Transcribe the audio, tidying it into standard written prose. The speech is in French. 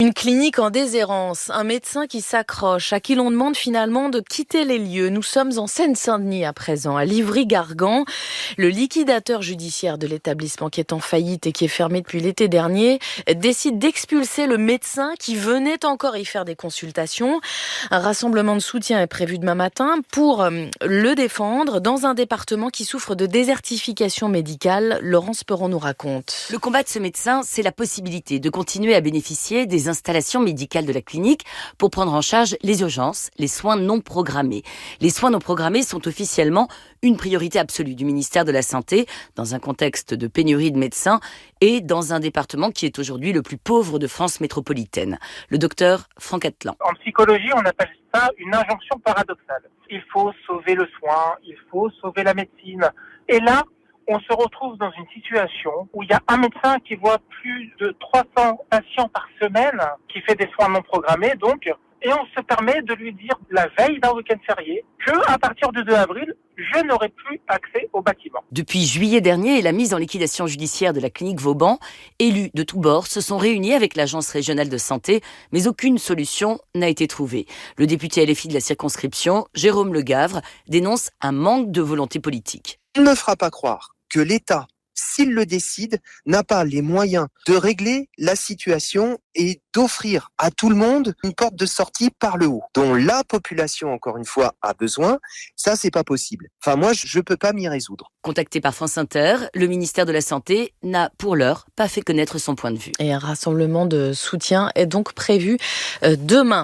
Une clinique en déshérence, un médecin qui s'accroche, à qui l'on demande finalement de quitter les lieux. Nous sommes en Seine-Saint-Denis à présent, à Livry-Gargan. Le liquidateur judiciaire de l'établissement qui est en faillite et qui est fermé depuis l'été dernier décide d'expulser le médecin qui venait encore y faire des consultations. Un rassemblement de soutien est prévu demain matin pour le défendre dans un département qui souffre de désertification médicale. Laurence Perron nous raconte. Le combat de ce médecin, c'est la possibilité de continuer à bénéficier des installations médicales de la clinique pour prendre en charge les urgences, les soins non programmés. Les soins non programmés sont officiellement une priorité absolue du ministère de la Santé dans un contexte de pénurie de médecins et dans un département qui est aujourd'hui le plus pauvre de France métropolitaine. Le docteur Franck Atlan. En psychologie, on appelle ça une injonction paradoxale. Il faut sauver le soin, il faut sauver la médecine. Et là, on se retrouve dans une situation où il y a un médecin qui voit plus de 300 patients par semaine, qui fait des soins non programmés, donc, et on se permet de lui dire la veille d'un week-end férié qu'à partir du 2 avril, je n'aurai plus accès au bâtiment. Depuis juillet dernier et la mise en liquidation judiciaire de la clinique Vauban, élus de tous bords se sont réunis avec l'agence régionale de santé, mais aucune solution n'a été trouvée. Le député LFI de la circonscription, Jérôme Legavre, dénonce un manque de volonté politique. Il ne fera pas croire que l'État, s'il le décide, n'a pas les moyens de régler la situation et d'offrir à tout le monde une porte de sortie par le haut, dont la population, encore une fois, a besoin. Ça, c'est pas possible. Enfin, moi, je peux pas m'y résoudre. Contacté par France Inter, le ministère de la Santé n'a, pour l'heure, pas fait connaître son point de vue. Et un rassemblement de soutien est donc prévu demain.